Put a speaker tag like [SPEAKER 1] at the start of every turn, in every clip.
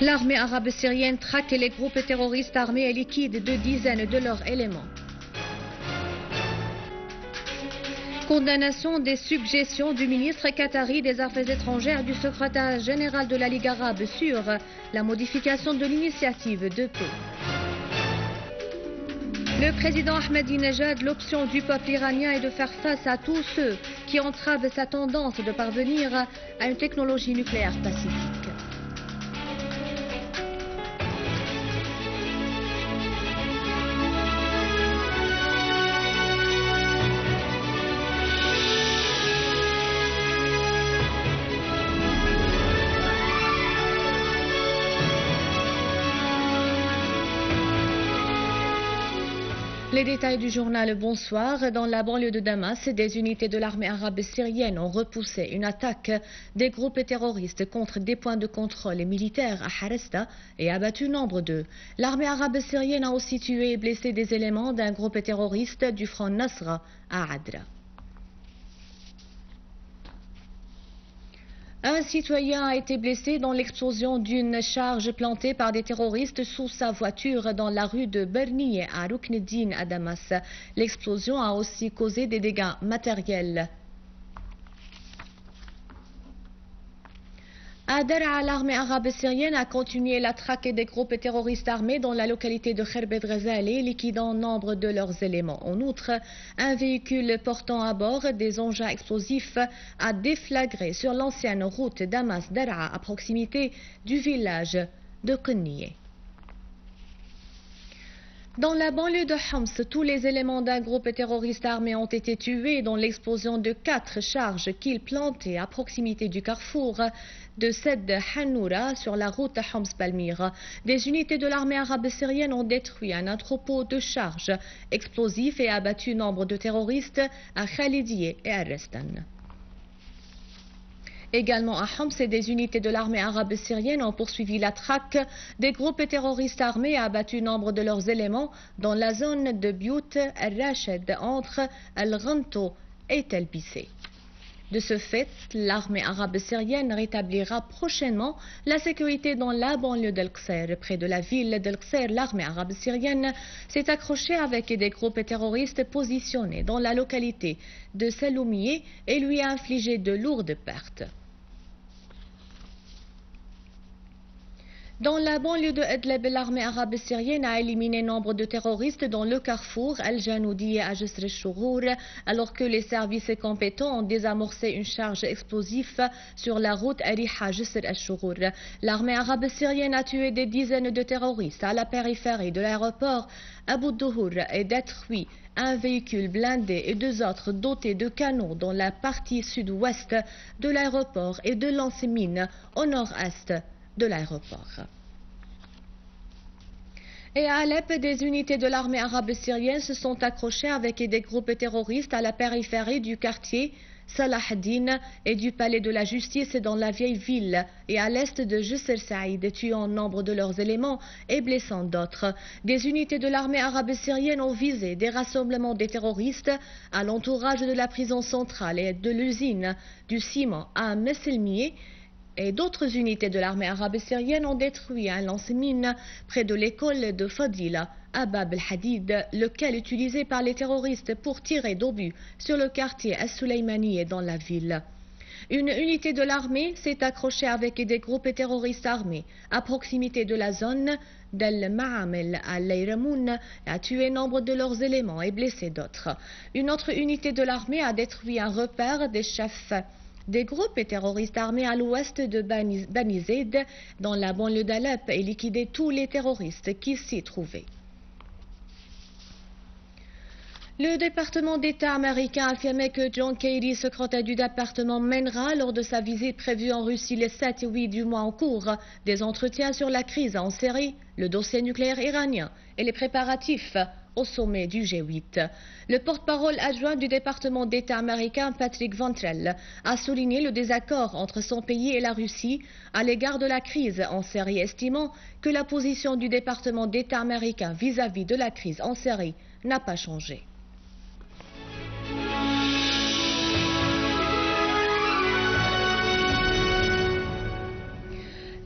[SPEAKER 1] L'armée arabe syrienne traque les groupes terroristes armés et liquide 2 dizaines de leurs éléments. Condamnation des suggestions du ministre qatari des Affaires étrangères du secrétaire général de la Ligue arabe sur la modification de l'initiative de paix. Le président Ahmadinejad, l'option du peuple iranien est de faire face à tous ceux qui entravent sa tendance de parvenir à une technologie nucléaire pacifique. Les détails du journal, bonsoir. Dans la banlieue de Damas, des unités de l'armée arabe syrienne ont repoussé une attaque des groupes terroristes contre des points de contrôle militaires à Haresta et abattu nombre d'eux. L'armée arabe syrienne a aussi tué et blessé des éléments d'un groupe terroriste du front Nasra à Adra. Un citoyen a été blessé dans l'explosion d'une charge plantée par des terroristes sous sa voiture dans la rue de Berniye à Rukneddin à Damas. L'explosion a aussi causé des dégâts matériels. À Daraa, l'armée arabe syrienne a continué la traque des groupes terroristes armés dans la localité de Kherbet Ghazali, liquidant nombre de leurs éléments. En outre, un véhicule portant à bord des engins explosifs a déflagré sur l'ancienne route Damas-Daraa à proximité du village de Qenniye. Dans la banlieue de Homs, tous les éléments d'un groupe terroriste armé ont été tués dans l'explosion de 4 charges qu'ils plantaient à proximité du carrefour de Sed Hanoura sur la route Homs-Palmyre. Des unités de l'armée arabe syrienne ont détruit un entrepôt de charges explosifs et abattu nombre de terroristes à Khalidiyeh et à Restan. Également à Homs, des unités de l'armée arabe syrienne ont poursuivi la traque des groupes terroristes armés et abattu nombre de leurs éléments dans la zone de Biout al-Rached entre Al-Ghanto et Tel Bissé. De ce fait, l'armée arabe syrienne rétablira prochainement la sécurité dans la banlieue d'Al-Qsir. Près de la ville d'Al-Qsir, l'armée arabe syrienne s'est accrochée avec des groupes terroristes positionnés dans la localité de Saloumié et lui a infligé de lourdes pertes. Dans la banlieue de Idlib, l'armée arabe syrienne a éliminé nombre de terroristes dans le carrefour Al-Janoudi à Jisr al-Shourour, alors que les services compétents ont désamorcé une charge explosive sur la route Ariha Jisr al-Shourour. L'armée arabe syrienne a tué des dizaines de terroristes à la périphérie de l'aéroport Abu Douhour et détruit un véhicule blindé et 2 autres dotés de canons dans la partie sud-ouest de l'aéroport et de lance-mines au nord-est de l'aéroport. Et à Alep, des unités de l'armée arabe syrienne se sont accrochées avec des groupes terroristes à la périphérie du quartier Salah ad-Din et du palais de la justice dans la vieille ville et à l'est de Jisr Saïd, tuant nombre de leurs éléments et blessant d'autres. Des unités de l'armée arabe syrienne ont visé des rassemblements des terroristes à l'entourage de la prison centrale et de l'usine du ciment à Messelmié. Et d'autres unités de l'armée arabe syrienne ont détruit un lance-mine près de l'école de Fadila à Bab el-Hadid, lequel est utilisé par les terroristes pour tirer d'obus sur le quartier As-Soulaymani dans la ville. Une unité de l'armée s'est accrochée avec des groupes terroristes armés à proximité de la zone d'Al-Ma'amel à Layramoun, a tué nombre de leurs éléments et blessé d'autres. Une autre unité de l'armée a détruit un repère des chefs des groupes terroristes armés à l'ouest de Bani Zaid dans la banlieue d'Alep et liquidé tous les terroristes qui s'y trouvaient. Le département d'État américain a affirmé que John Kerry, secrétaire du département, mènera lors de sa visite prévue en Russie les 7 et 8 du mois en cours des entretiens sur la crise en Syrie, le dossier nucléaire iranien et les préparatifs au sommet du G8. Le porte-parole adjoint du département d'État américain, Patrick Ventrell, a souligné le désaccord entre son pays et la Russie à l'égard de la crise en Syrie, estimant que la position du département d'État américain vis-à-vis de la crise en Syrie n'a pas changé.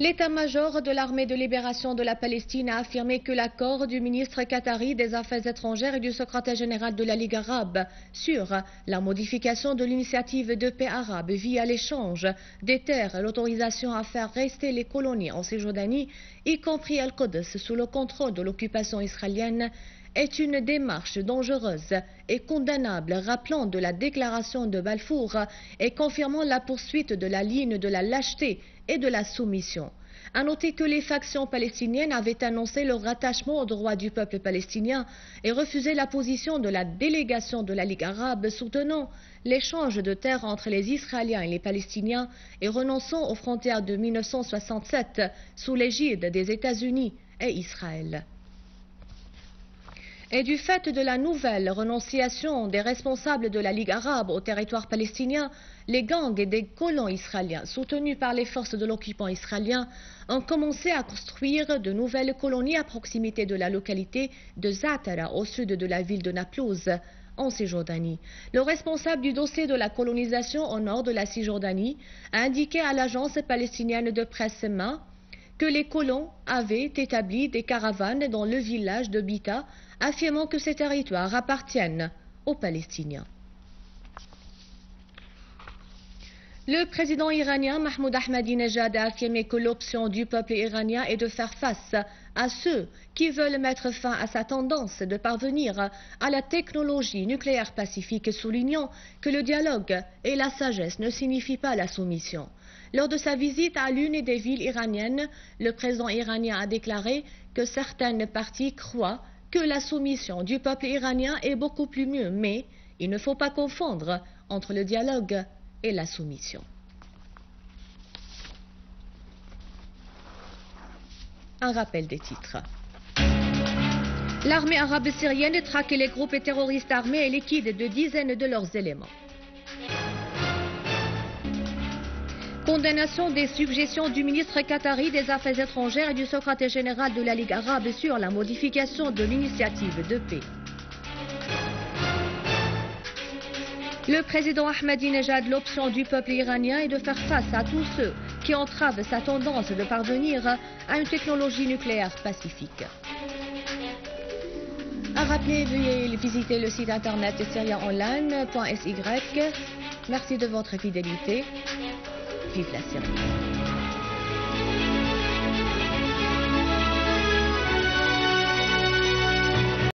[SPEAKER 1] L'état-major de l'armée de libération de la Palestine a affirmé que l'accord du ministre qatari des Affaires étrangères et du secrétaire général de la Ligue arabe sur la modification de l'initiative de paix arabe via l'échange des terres et l'autorisation à faire rester les colonies en Cisjordanie, y compris Al-Quds, sous le contrôle de l'occupation israélienne, est une démarche dangereuse et condamnable, rappelant de la déclaration de Balfour et confirmant la poursuite de la ligne de la lâcheté et de la soumission. À noter que les factions palestiniennes avaient annoncé leur rattachement aux droits du peuple palestinien et refusé la position de la délégation de la Ligue arabe soutenant l'échange de terres entre les Israéliens et les Palestiniens et renonçant aux frontières de 1967 sous l'égide des États-Unis et Israël. Et du fait de la nouvelle renonciation des responsables de la Ligue arabe au territoire palestinien, les gangs et des colons israéliens soutenus par les forces de l'occupant israélien ont commencé à construire de nouvelles colonies à proximité de la localité de Zatara au sud de la ville de Naplouse, en Cisjordanie. Le responsable du dossier de la colonisation au nord de la Cisjordanie a indiqué à l'agence palestinienne de presse MENA que les colons avaient établi des caravanes dans le village de Bita, affirmant que ces territoires appartiennent aux Palestiniens. Le président iranien Mahmoud Ahmadinejad a affirmé que l'option du peuple iranien est de faire face à ceux qui veulent mettre fin à sa tendance de parvenir à la technologie nucléaire pacifique, soulignant que le dialogue et la sagesse ne signifient pas la soumission. Lors de sa visite à l'une des villes iraniennes, le président iranien a déclaré que certaines parties croient que la soumission du peuple iranien est beaucoup plus mieux, mais il ne faut pas confondre entre le dialogue et la soumission. Un rappel des titres. L'armée arabe syrienne traque les groupes terroristes armés et liquide de dizaines de leurs éléments. Condamnation des suggestions du ministre qatari des Affaires étrangères et du secrétaire général de la Ligue arabe sur la modification de l'initiative de paix. Le président Ahmadinejad, l'option du peuple iranien est de faire face à tous ceux qui entravent sa tendance de parvenir à une technologie nucléaire pacifique. À rappeler, veuillez visiter le site internet syriaonline.sy. Merci de votre fidélité. Vive la Syrie.